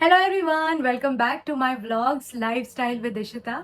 Hello everyone, welcome back to my vlogs lifestyle with Ishita.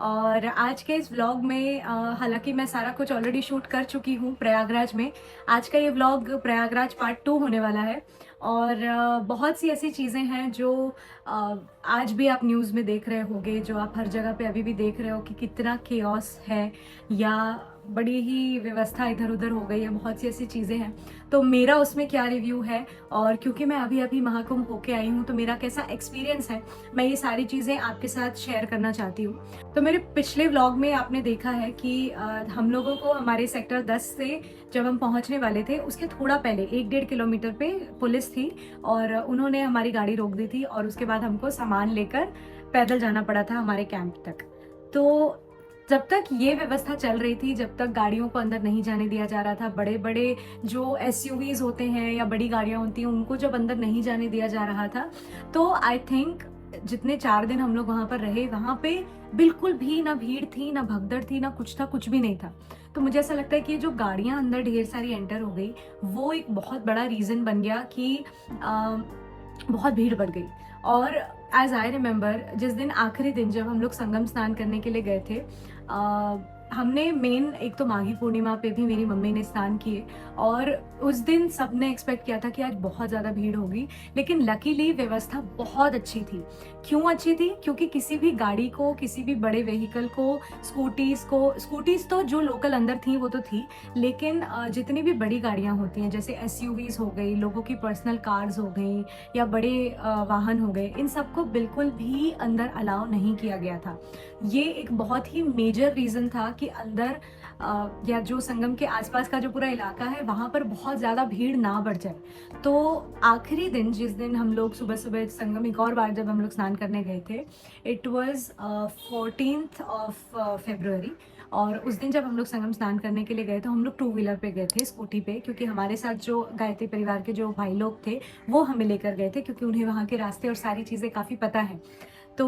और आज के इस व्लॉग में हालांकि मैं सारा कुछ ऑलरेडी शूट कर चुकी हूँ प्रयागराज में। आज का ये व्लॉग प्रयागराज पार्ट 2 होने वाला है। और बहुत सी ऐसी चीज़ें हैं जो आज भी आप न्यूज़ में देख रहे होगे, जो आप हर जगह पे अभी भी देख रहे हो कि कितना केओस है या बड़ी ही व्यवस्था इधर उधर हो गई है। बहुत सी ऐसी चीज़ें हैं, तो मेरा उसमें क्या रिव्यू है और क्योंकि मैं अभी अभी महाकुंभ होके आई हूँ तो मेरा कैसा एक्सपीरियंस है, मैं ये सारी चीज़ें आपके साथ शेयर करना चाहती हूँ। तो मेरे पिछले व्लॉग में आपने देखा है कि हम लोगों को हमारे सेक्टर 10 से जब हम पहुँचने वाले थे उसके थोड़ा पहले 1-1.5 किलोमीटर पे पुलिस थी और उन्होंने हमारी गाड़ी रोक दी थी और उसके बाद हमको सामान लेकर पैदल जाना पड़ा था हमारे कैंप तक। तो जब तक ये व्यवस्था चल रही थी, जब तक गाड़ियों को अंदर नहीं जाने दिया जा रहा था, बड़े बड़े जो एसयूवीज होते हैं या बड़ी गाड़ियाँ होती हैं उनको जब अंदर नहीं जाने दिया जा रहा था, तो आई थिंक जितने 4 दिन हम लोग वहाँ पर रहे, वहाँ पे बिल्कुल भी ना भीड़ थी, ना भगदड़ थी, ना कुछ था, कुछ भी नहीं था। तो मुझे ऐसा लगता है कि जो गाड़ियाँ अंदर ढेर सारी एंटर हो गई, वो एक बहुत बड़ा रीज़न बन गया कि बहुत भीड़ बढ़ गई। और एज आई रिमेंबर, जिस दिन आखिरी दिन जब हम लोग संगम स्नान करने के लिए गए थे, हमने मेन एक तो माघी पूर्णिमा पे भी मेरी मम्मी ने स्नान किए और उस दिन सबने एक्सपेक्ट किया था कि आज बहुत ज़्यादा भीड़ होगी, लेकिन लकीली व्यवस्था बहुत अच्छी थी। क्यों अच्छी थी? क्योंकि किसी भी गाड़ी को, किसी भी बड़े व्हीकल को, स्कूटीज़ तो जो लोकल अंदर थी वो तो थी, लेकिन जितनी भी बड़ी गाड़ियाँ होती हैं जैसे एसयूवीज़ हो गई, लोगों की पर्सनल कार्स हो गई या बड़े वाहन हो गए, इन सबको बिल्कुल भी अंदर अलाउ नहीं किया गया था। ये एक बहुत ही मेजर रीज़न था कि अंदर या जो संगम के आसपास का जो पूरा इलाका है वहाँ पर बहुत ज़्यादा भीड़ ना बढ़ जाए। तो आखिरी दिन जिस दिन हम लोग सुबह सुबह संगम, एक और बार जब हम लोग स्नान करने गए थे, it was 14th of February। और उस दिन जब हम लोग संगम स्नान करने के लिए गए तो हम लोग 2 व्हीलर पे गए थे, स्कूटी पे, क्योंकि हमारे साथ जो गायत्री परिवार के जो भाई लोग थे वो हमें लेकर गए थे, क्योंकि उन्हें वहाँ के रास्ते और सारी चीज़ें काफ़ी पता है। तो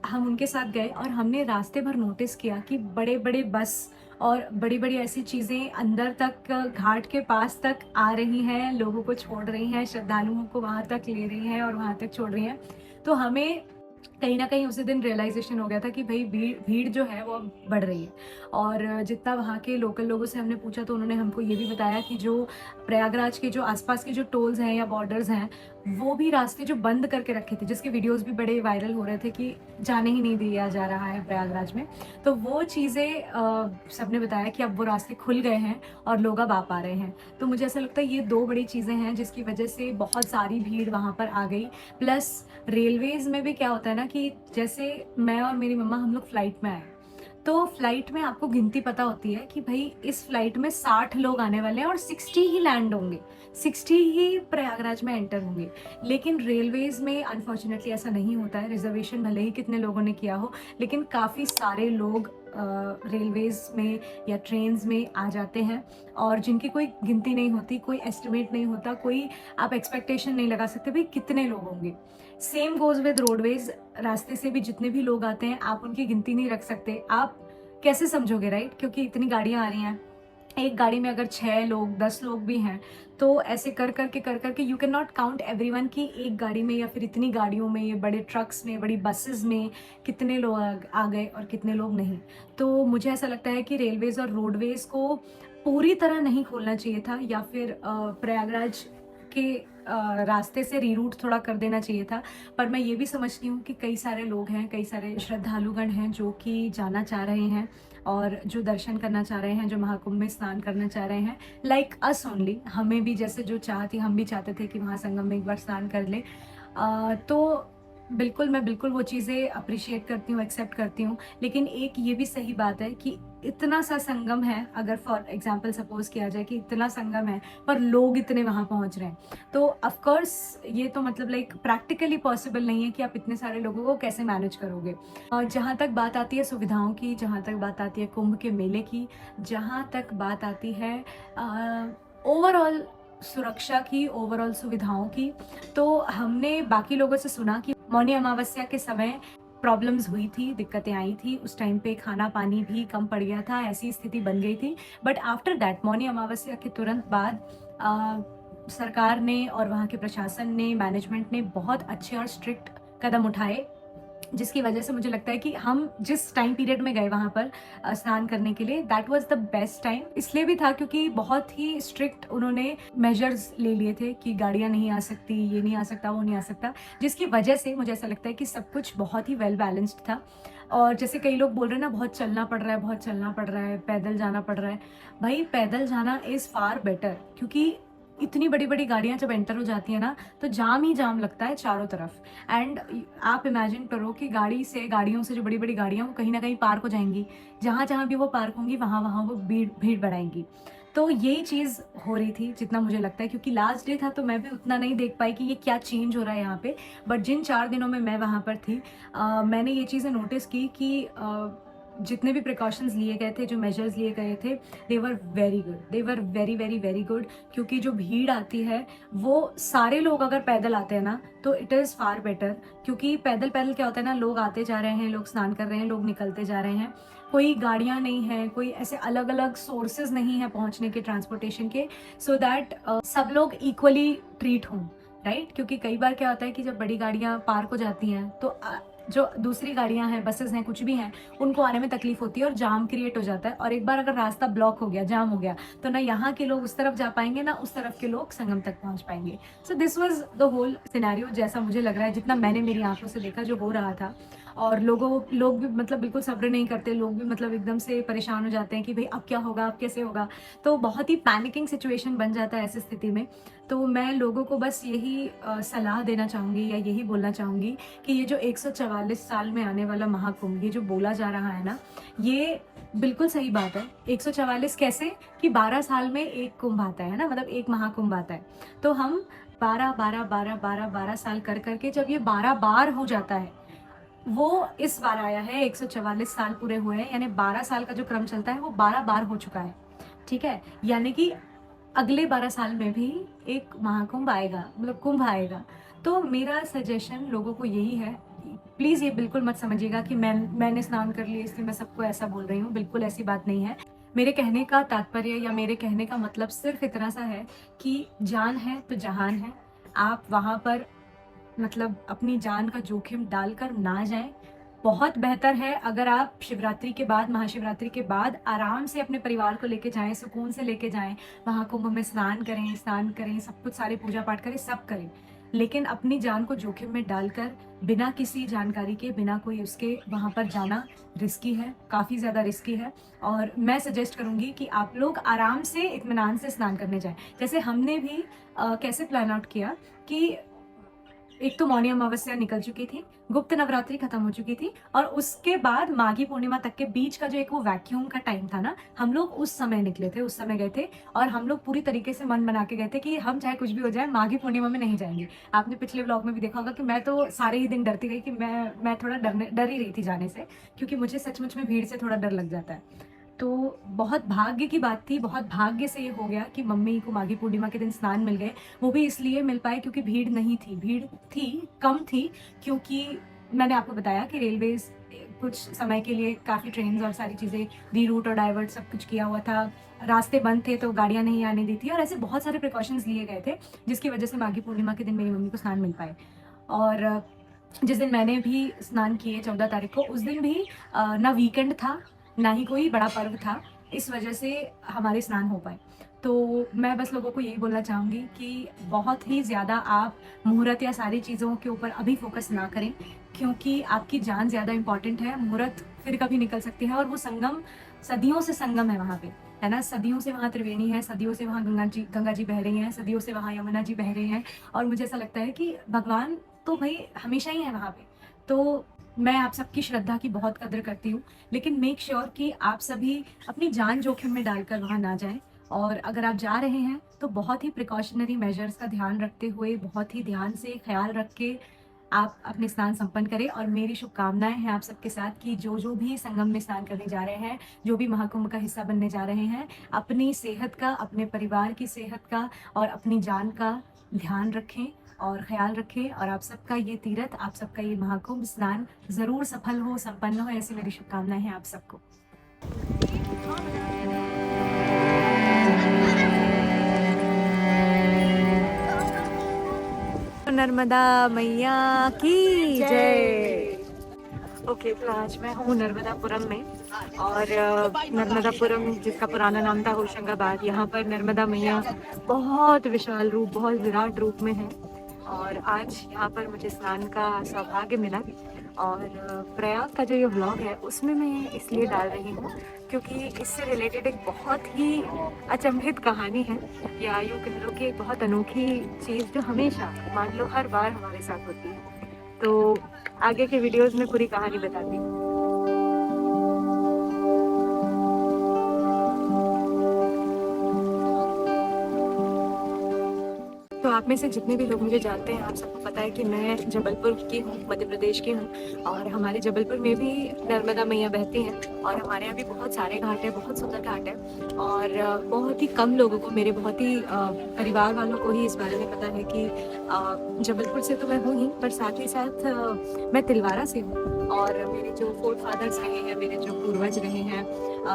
हम उनके साथ गए और हमने रास्ते भर नोटिस किया कि बड़े बड़े बस और बड़ी बड़ी ऐसी चीज़ें अंदर तक, घाट के पास तक आ रही हैं, लोगों को छोड़ रही हैं, श्रद्धालुओं को वहाँ तक ले रही हैं और वहाँ तक छोड़ रही हैं। तो हमें कहीं ना कहीं उसी दिन रियलाइजेशन हो गया था कि भाई भीड़ भीड़ जो है वो अब बढ़ रही है। और जितना वहाँ के लोकल लोगों से हमने पूछा तो उन्होंने हमको ये भी बताया कि जो प्रयागराज के जो आसपास के जो टोल्स हैं या बॉर्डर्स हैं, वो भी रास्ते जो बंद करके रखे थे, जिसके वीडियोस भी बड़े वायरल हो रहे थे कि जाने ही नहीं दिया जा रहा है प्रयागराज में, तो वो चीज़ें सबने बताया कि अब वो रास्ते खुल गए हैं और लोग अब आ पा रहे हैं। तो मुझे ऐसा लगता है ये 2 बड़ी चीज़ें हैं जिसकी वजह से बहुत सारी भीड़ वहाँ पर आ गई। प्लस रेलवेज़ में भी क्या होता है ना कि जैसे मैं और मेरी मम्मा हम लोग फ्लाइट में आए, तो फ्लाइट में आपको गिनती पता होती है कि भाई इस फ्लाइट में 60 लोग आने वाले हैं और 60 ही लैंड होंगे, 60 ही प्रयागराज में एंटर होंगे। लेकिन रेलवेज़ में अनफॉर्चुनेटली ऐसा नहीं होता है। रिजर्वेशन भले ही कितने लोगों ने किया हो, लेकिन काफ़ी सारे लोग रेलवेज़ में या ट्रेन्स में आ जाते हैं और जिनकी कोई गिनती नहीं होती, कोई एस्टिमेट नहीं होता, कोई आप एक्सपेक्टेशन नहीं लगा सकते भाई कितने लोग होंगे। Same goes with roadways. रास्ते से भी जितने भी लोग आते हैं आप उनकी गिनती नहीं रख सकते। आप कैसे समझोगे, राइट? क्योंकि इतनी गाड़ियाँ आ रही हैं, एक गाड़ी में अगर 6 लोग 10 लोग भी हैं, तो ऐसे कर कर के you can not count everyone कि एक गाड़ी में या फिर इतनी गाड़ियों में, ये बड़े ट्रक्स में, बड़ी बसेस में कितने लोग आ गए और कितने लोग नहीं। तो मुझे ऐसा लगता है कि रेलवेज़ और रोडवेज़ को पूरी तरह नहीं खोलना चाहिए था, या फिर प्रयागराज के रास्ते से रीरूट थोड़ा कर देना चाहिए था। पर मैं ये भी समझती हूँ कि कई सारे लोग हैं, कई सारे श्रद्धालुगण हैं जो कि जाना चाह रहे हैं और जो दर्शन करना चाह रहे हैं, जो महाकुंभ में स्नान करना चाह रहे हैं, लाइक अस ओनली। हमें भी जैसे जो चाह थी, हम भी चाहते थे कि वहाँ संगम में एक बार स्नान कर ले। तो मैं बिल्कुल वो चीज़ें अप्रिशिएट करती हूँ, एक्सेप्ट करती हूँ। लेकिन एक ये भी सही बात है कि इतना सा संगम है, अगर फॉर एग्जांपल सपोज किया जाए कि इतना संगम है पर लोग इतने वहाँ पहुँच रहे हैं, तो ऑफ कोर्स ये तो मतलब लाइक प्रैक्टिकली पॉसिबल नहीं है कि आप इतने सारे लोगों को कैसे मैनेज करोगे। जहाँ तक बात आती है सुविधाओं की, जहाँ तक बात आती है कुंभ के मेले की, जहाँ तक बात आती है ओवरऑल सुरक्षा की, ओवरऑल सुविधाओं की, तो हमने बाकी लोगों से सुना कि मौनी अमावस्या के समय प्रॉब्लम्स हुई थी, दिक्कतें आई थी, उस टाइम पे खाना पानी भी कम पड़ गया था, ऐसी स्थिति बन गई थी। But after that, Mauni Amavasya के तुरंत बाद सरकार ने और वहाँ के प्रशासन ने, मैनेजमेंट ने बहुत अच्छे और स्ट्रिक्ट कदम उठाए, जिसकी वजह से मुझे लगता है कि हम जिस टाइम पीरियड में गए वहाँ पर स्नान करने के लिए, that was the best time. इसलिए भी था क्योंकि बहुत ही स्ट्रिक्ट उन्होंने मेजर्स ले लिए थे कि गाड़ियाँ नहीं आ सकती, ये नहीं आ सकता, वो नहीं आ सकता, जिसकी वजह से मुझे ऐसा लगता है कि सब कुछ बहुत ही वेल बैलेंस्ड था। और जैसे कई लोग बोल रहे हैं ना, बहुत चलना पड़ रहा है, बहुत चलना पड़ रहा है, पैदल जाना पड़ रहा है, भाई पैदल जाना इज़ फार बेटर, क्योंकि इतनी बड़ी बड़ी गाड़ियाँ जब एंटर हो जाती है ना, तो जाम ही जाम लगता है चारों तरफ। एंड आप इमेजिन करो कि गाड़ियों से जो बड़ी बड़ी गाड़ियाँ वो कहीं ना कहीं पार्क हो जाएंगी, जहाँ जहाँ भी वो पार्क होंगी वहाँ वहाँ वो भीड़ भीड़ बढ़ाएंगी। तो यही चीज़ हो रही थी जितना मुझे लगता है, क्योंकि लास्ट डे था तो मैं भी उतना नहीं देख पाई कि ये क्या चेंज हो रहा है यहाँ पे। बट जिन 4 दिनों में मैं वहाँ पर थी, मैंने ये चीज़ें नोटिस की कि जितने भी प्रिकॉशंस लिए गए थे, जो मेजर्स लिए गए थे, they were very good, they were very very very good. क्योंकि जो भीड़ आती है वो सारे लोग अगर पैदल आते हैं ना तो इट इज़ फार बेटर। क्योंकि पैदल पैदल क्या होता है ना, लोग आते जा रहे हैं, लोग स्नान कर रहे हैं, लोग निकलते जा रहे हैं, कोई गाड़ियाँ नहीं हैं, कोई ऐसे अलग अलग सोर्सेज नहीं है पहुँचने के ट्रांसपोर्टेशन के, सो दैट सब लोग इक्वली ट्रीट हों, राइट। क्योंकि कई बार क्या होता है कि जब बड़ी गाड़ियाँ पार्क हो जाती हैं तो जो दूसरी गाड़ियां हैं, बसेस हैं, कुछ भी हैं, उनको आने में तकलीफ होती है और जाम क्रिएट हो जाता है। और एक बार अगर रास्ता ब्लॉक हो गया, जाम हो गया, तो ना यहाँ के लोग उस तरफ जा पाएंगे, ना उस तरफ के लोग संगम तक पहुँच पाएंगे। So this was the whole scenario, जैसा मुझे लग रहा है, जितना मैंने मेरी आंखों से देखा जो हो रहा था। और लोग भी मतलब बिल्कुल सब्र नहीं करते, लोग भी मतलब एकदम से परेशान हो जाते हैं कि भाई अब क्या होगा, अब कैसे होगा। तो बहुत ही पैनिकिंग सिचुएशन बन जाता है ऐसी स्थिति में। तो मैं लोगों को बस यही सलाह देना चाहूँगी या यही बोलना चाहूँगी कि ये जो 144 साल में आने वाला महाकुंभ, ये जो बोला जा रहा है ना, ये बिल्कुल सही बात है। 144 कैसे कि 12 साल में एक कुंभ आता है ना, मतलब एक महाकुंभ आता है। तो हम 12 साल कर करके जब ये 12 बार हो जाता है, वो इस बार आया है, 144 साल पूरे हुए हैं, यानी 12 साल का जो क्रम चलता है वो 12 बार हो चुका है, ठीक है। यानी कि अगले 12 साल में भी एक महाकुंभ आएगा, मतलब कुंभ आएगा। तो मेरा सजेशन लोगों को यही है, प्लीज़ ये बिल्कुल मत समझिएगा कि मैंने स्नान कर लिया इसलिए मैं सबको ऐसा बोल रही हूँ, बिल्कुल ऐसी बात नहीं है। मेरे कहने का तात्पर्य या मेरे कहने का मतलब सिर्फ इतना सा है कि जान है तो जहान है। आप वहाँ पर मतलब अपनी जान का जोखिम डालकर ना जाएं। बहुत बेहतर है अगर आप शिवरात्रि के बाद, महाशिवरात्रि के बाद आराम से अपने परिवार को लेके जाएं, सुकून से लेके जाएं, वहाँ कुंभ में स्नान करें, सब कुछ, सारे पूजा पाठ करें, सब करें। लेकिन अपनी जान को जोखिम में डालकर बिना किसी जानकारी के, बिना कोई उसके वहाँ पर जाना रिस्की है, काफ़ी ज़्यादा रिस्की है। और मैं सजेस्ट करूँगी कि आप लोग आराम से इत्मीनान से स्नान करने जाएं। जैसे हमने भी कैसे प्लान आउट किया कि एक तो मौनी अमावस्या निकल चुकी थी, गुप्त नवरात्रि खत्म हो चुकी थी, और उसके बाद माघी पूर्णिमा तक के बीच का जो एक वो वैक्यूम का टाइम था ना, हम लोग उस समय निकले थे, उस समय गए थे। और हम लोग पूरी तरीके से मन बना के गए थे कि हम चाहे कुछ भी हो जाए माघी पूर्णिमा में नहीं जाएंगे। आपने पिछले व्लॉग में भी देखा होगा कि मैं तो सारे ही दिन डरती रही कि मैं थोड़ा डर ही रही थी जाने से, क्योंकि मुझे सचमुच में भीड़ से थोड़ा डर लग जाता है। तो बहुत भाग्य की बात थी, बहुत भाग्य से ये हो गया कि मम्मी को माघी पूर्णिमा के दिन स्नान मिल गए। वो भी इसलिए मिल पाए क्योंकि भीड़ नहीं थी, भीड़ थी, कम थी, क्योंकि मैंने आपको बताया कि रेलवेज कुछ समय के लिए काफ़ी ट्रेन्स और सारी चीज़ें रीरूट और डाइवर्ट सब कुछ किया हुआ था, रास्ते बंद थे तो गाड़ियाँ नहीं आने दी थी, और ऐसे बहुत सारे प्रिकॉशंस लिए गए थे, जिसकी वजह से माघी पूर्णिमा के दिन मेरी मम्मी को स्नान मिल पाए। और जिस दिन मैंने भी स्नान किए 14 तारीख को, उस दिन भी ना वीकेंड था, ना ही कोई बड़ा पर्व था, इस वजह से हमारे स्नान हो पाए। तो मैं बस लोगों को यही बोलना चाहूँगी कि बहुत ही ज़्यादा आप मुहूर्त या सारी चीज़ों के ऊपर अभी फोकस ना करें, क्योंकि आपकी जान ज़्यादा इम्पॉर्टेंट है। मुहूर्त फिर कभी निकल सकती है, और वो संगम सदियों से संगम है वहाँ पे, है ना। सदियों से वहाँ त्रिवेणी है, सदियों से वहाँ गंगा जी बह रही हैं, सदियों से वहाँ यमुना जी बह रही हैं, और मुझे ऐसा लगता है कि भगवान तो भाई हमेशा ही है वहाँ पे। तो मैं आप सबकी श्रद्धा की बहुत कदर करती हूँ, लेकिन मेक श्योर कि आप सभी अपनी जान जोखिम में डालकर वहाँ ना जाएं। और अगर आप जा रहे हैं तो बहुत ही प्रिकॉशनरी मेजर्स का ध्यान रखते हुए, बहुत ही ध्यान से ख्याल रख के आप अपने स्नान संपन्न करें। और मेरी शुभकामनाएं हैं आप सबके साथ कि जो भी संगम में स्नान करने जा रहे हैं, जो भी महाकुंभ का हिस्सा बनने जा रहे हैं, अपनी सेहत का, अपने परिवार की सेहत का और अपनी जान का ध्यान रखें और ख्याल रखें। और आप सबका ये तीर्थ, आप सबका ये महाकुंभ स्नान ज़रूर सफल हो, संपन्न हो, ऐसी मेरी शुभकामनाएं हैं आप सबको। नर्मदा मैया की जय। ओके, तो आज मैं हूँ नर्मदापुरम में और नर्मदापुरम जिसका पुराना नाम था होशंगाबाद, यहाँ पर नर्मदा मैया बहुत विशाल रूप, बहुत विराट रूप में है। और आज यहाँ पर मुझे स्नान का सौभाग्य मिला और प्रयाग का जो ये व्लॉग है उसमें मैं इसलिए डाल रही हूँ क्योंकि इससे रिलेटेड एक बहुत ही अचंभित कहानी है, या यूँ कह लो कि एक बहुत अनोखी चीज़ जो हमेशा, मान लो हर बार हमारे साथ होती है। तो आगे के वीडियोस में पूरी कहानी बताती हूँ। तो आप में से जितने भी लोग मुझे जानते हैं, आप सबको पता है कि मैं जबलपुर की हूँ, मध्य प्रदेश की हूँ। और हमारे जबलपुर में भी नर्मदा मैया बहती हैं और हमारे यहाँ भी बहुत सारे घाट हैं, बहुत सुंदर घाट है। और बहुत ही कम लोगों को, मेरे बहुत ही परिवार वालों को ही इस बारे में पता है कि जबलपुर से तो मैं हूँ ही, पर साथ ही साथ मैं तिलवारा से हूँ। और मेरे जो फोर फादर्स रहे हैं, मेरे जो पूर्वज रहे हैं,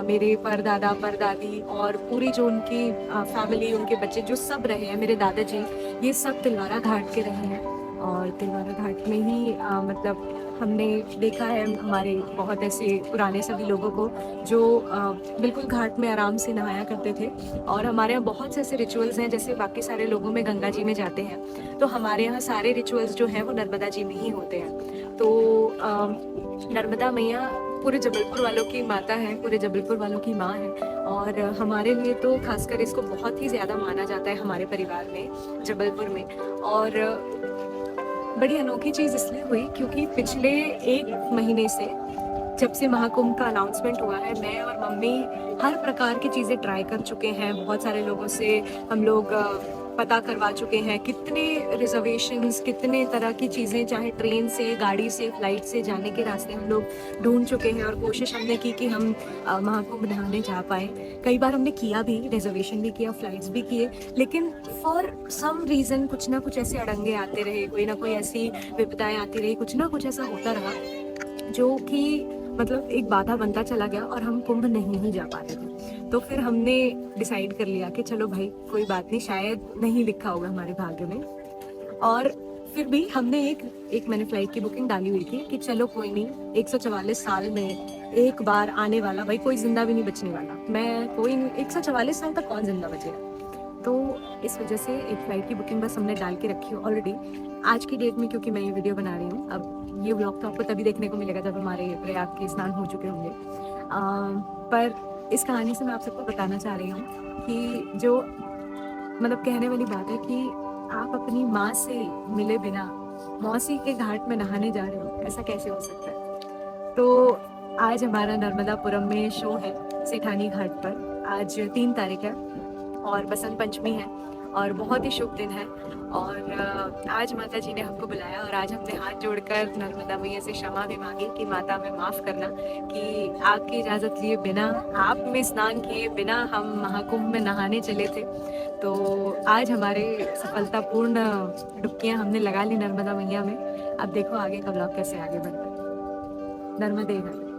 मेरे परदादा परदादी और पूरी जो उनकी फैमिली, उनके बच्चे जो सब रहे हैं, मेरे दादाजी, ये सब तिलवारा घाट के रहे हैं। और तिलवारा घाट में ही मतलब हमने देखा है हमारे बहुत ऐसे पुराने सभी लोगों को जो बिल्कुल घाट में आराम से नहाया करते थे। और हमारे यहाँ बहुत से ऐसे रिचुअल्स हैं, जैसे बाकी सारे लोगों में गंगा जी में जाते हैं, तो हमारे यहाँ सारे रिचुअल्स जो हैं वो नर्मदा जी में ही होते हैं। तो नर्मदा मैया पूरे जबलपुर वालों की माता है, पूरे जबलपुर वालों की माँ है। और हमारे लिए तो खासकर इसको बहुत ही ज़्यादा माना जाता है हमारे परिवार में, जबलपुर में। और बड़ी अनोखी चीज़ इसलिए हुई क्योंकि पिछले 1 महीने से, जब से महाकुंभ का अनाउंसमेंट हुआ है, मैं और मम्मी हर प्रकार की चीज़ें ट्राई कर चुके हैं। बहुत सारे लोगों से हम लोग पता करवा चुके हैं, कितने रिजर्वेशंस, कितने तरह की चीज़ें, चाहे ट्रेन से, गाड़ी से, फ्लाइट से जाने के रास्ते हम लोग ढूंढ चुके हैं। और कोशिश हमने की कि हम महाकुंभ नहाने जा पाए। कई बार हमने किया भी, रिजर्वेशन भी किया, फ्लाइट्स भी किए, लेकिन फॉर सम रीज़न कुछ ना कुछ ऐसे अड़ंगे आते रहे, कोई ना कोई ऐसी विपदाएं आती रही, कुछ ना कुछ ऐसा होता रहा जो कि मतलब एक बाधा बनता चला गया और हम कुंभ नहीं ही जा पाते थे। तो फिर हमने डिसाइड कर लिया कि चलो भाई, कोई बात नहीं, शायद नहीं लिखा होगा हमारे भाग्य में। और फिर भी हमने एक मैंने फ्लाइट की बुकिंग डाली हुई थी कि चलो कोई नहीं, 144 साल में एक बार आने वाला, भाई कोई जिंदा भी नहीं बचने वाला, मैं कोई नहीं, 144 साल तक कौन जिंदा बचेगा। तो इस वजह से एक फ़्लाइट की बुकिंग बस हमने डाल के रखी है ऑलरेडी। आज की डेट में, क्योंकि मैं ये वीडियो बना रही हूँ, अब ये व्लॉग तो आपको तभी देखने को मिलेगा जब हमारे प्रयाग के स्नान हो चुके होंगे। पर इस कहानी से मैं आप सबको बताना चाह रही हूँ कि जो मतलब कहने वाली बात है कि आप अपनी माँ से मिले बिना मौसी के घाट में नहाने जा रहे हो, ऐसा कैसे हो सकता है। तो आज हमारा नर्मदापुरम में शो है सेठानी घाट पर। आज 3 तारीख है और बसंत पंचमी है और बहुत ही शुभ दिन है। और आज माता जी ने हमको बुलाया और आज हमने हाथ जोड़कर नर्मदा मैया से क्षमा भी मांगी कि माता हमें माफ़ करना कि आपकी इजाज़त लिए बिना, आप में स्नान किए बिना हम महाकुंभ में नहाने चले थे। तो आज हमारे सफलतापूर्ण डुबकियाँ हमने लगा ली नर्मदा मैया में। अब देखो आगे का ब्लॉग कैसे आगे बढ़ता है। नर्मदे घाट।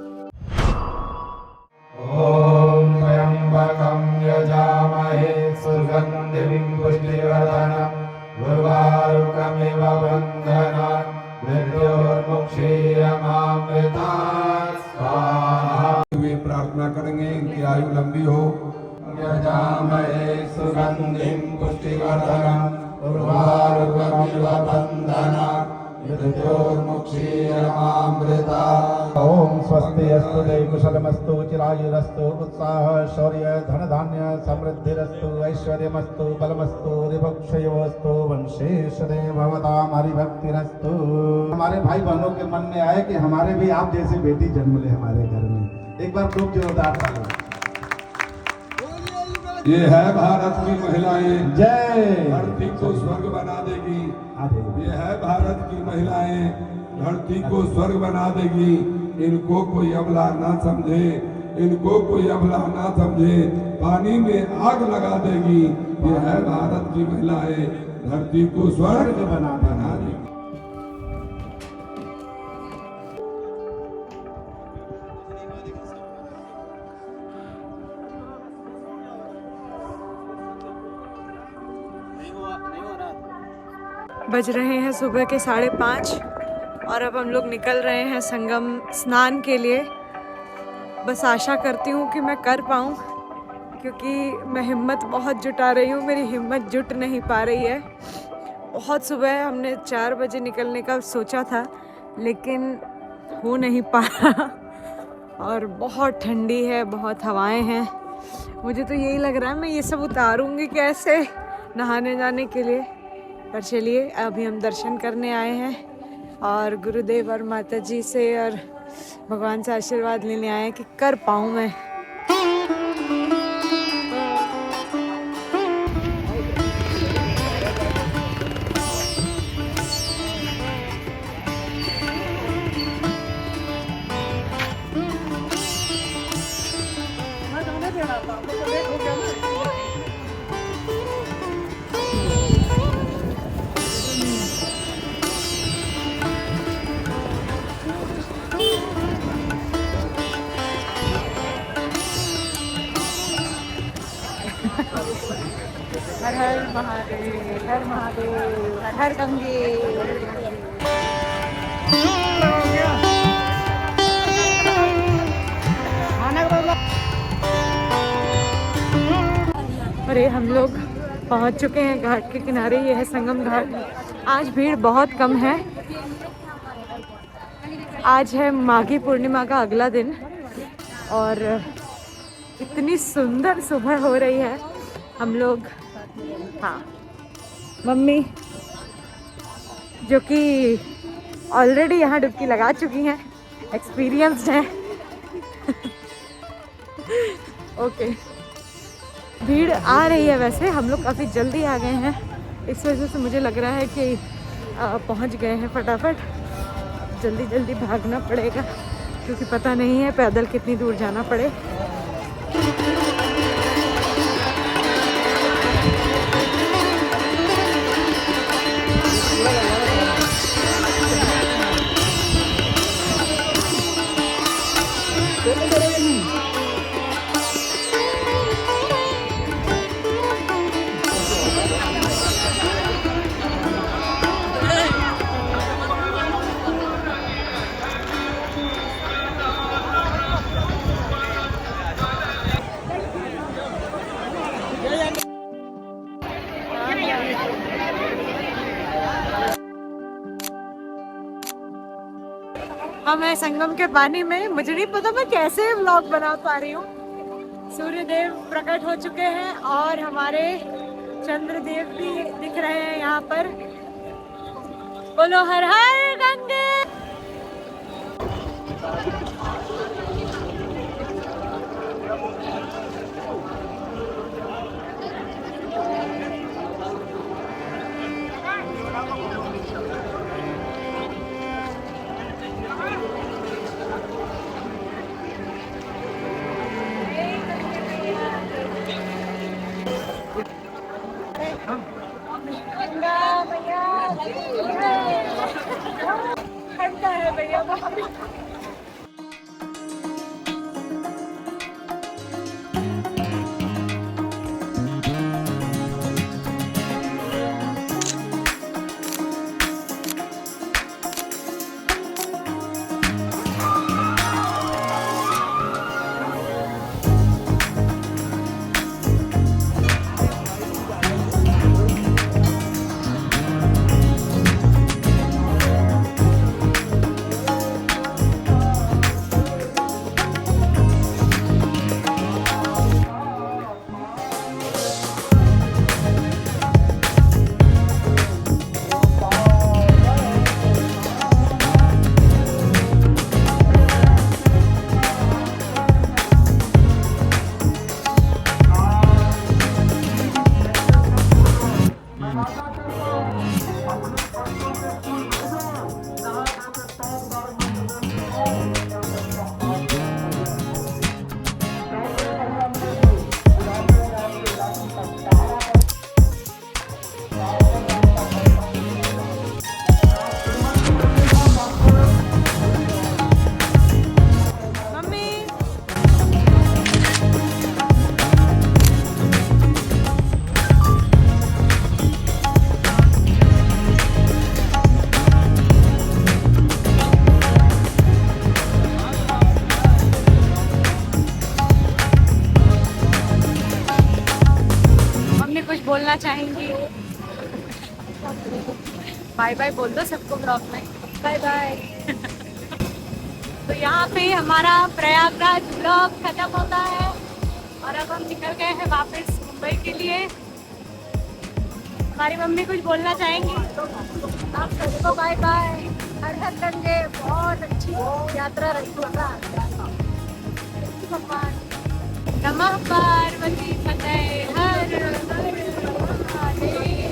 ॐ त्र्यम्बकं यजामहे सुगन्धिं पुष्टिवर्धनम् उर्वारुकमिव बन्धनान् मृत्योर्मुक्षीयमामृतात् स्वाहा। वे प्रार्थना करेंगे कि आयु लंबी हो। यजामहे सुगन्धिं पुष्टिवर्धनम् उर्वारुकमिव बन्धनान् मृत्योर्मुक्षीयमामृतात्। ओम स्वस्ति अस्तु कुशलमस्तु चिरायुरस्तु उत्साह शौर्य धन धान्य समृद्धिरस्तु ऐश्वर्यमस्तु बलमस्तु रिभक्षयोस्तु वंशेषदे भवतां हरिभक्तिरस्तु। हमारे भाई बहनों के मन में आए कि हमारे भी आप जैसे बेटी जन्म ले हमारे घर में। एक बार खूब जोरदार ताली। ये है भारत की महिलाएं, जय। धरती को स्वर्ग बना देगी। ये है भारत की महिलाएं, धरती को स्वर्ग बना देगी। इनको कोई अबला ना समझे, इनको कोई अबला ना समझे, पानी में आग लगा देगी। ये है भारत की महिलाएं, धरती को स्वर्ग बना देगी। बज रहे हैं सुबह के 5:30 और अब हम लोग निकल रहे हैं संगम स्नान के लिए। बस आशा करती हूँ कि मैं कर पाऊँ, क्योंकि मैं हिम्मत बहुत जुटा रही हूँ, मेरी हिम्मत जुट नहीं पा रही है। बहुत सुबह हमने 4 बजे निकलने का सोचा था, लेकिन हो नहीं पा रहा और बहुत ठंडी है, बहुत हवाएं हैं। मुझे तो यही लग रहा है मैं ये सब उतारूंगी कैसे नहाने जाने के लिए। पर चलिए, अभी हम दर्शन करने आए हैं और गुरुदेव और माता जी से और भगवान से आशीर्वाद लेने आए हैं कि कर पाऊँ मैं। हर हर महादेव, हर महादेव, हर हर गंगे। अरे हम लोग पहुंच चुके हैं घाट के किनारे। ये है संगम घाट। आज भीड़ बहुत कम है। आज है माघी पूर्णिमा का अगला दिन और इतनी सुंदर सुबह हो रही है। हम लोग, हाँ, मम्मी जो कि ऑलरेडी यहाँ डुबकी लगा चुकी हैं, एक्सपीरियंस्ड हैं। ओके, भीड़ आ रही है। वैसे हम लोग काफ़ी जल्दी आ गए हैं, इस वजह से मुझे लग रहा है कि पहुँच गए हैं फटाफट। जल्दी जल्दी भागना पड़ेगा, क्योंकि पता नहीं है पैदल कितनी दूर जाना पड़े। हम हैं संगम के पानी में। मुझे नहीं पता मैं कैसे व्लॉग बना पा रही हूँ। सूर्यदेव प्रकट हो चुके हैं और हमारे चंद्रदेव भी दिख रहे हैं यहाँ पर। बोलो हर हर गंगे। ठंडा है भैया। बाय बाय बोल दो सबको ब्लॉग में, बाय बाय। तो यहाँ पे हमारा प्रयागराज ब्लॉग खत्म होता है और अब हम निकल गए हैं वापस मुंबई के लिए। हमारी मम्मी कुछ बोलना चाहेंगी तो आप सबको बाय बाय। हर हर गंगे, बहुत अच्छी यात्रा रही होगा। नमः पार्वती पतये हर हर महादेव।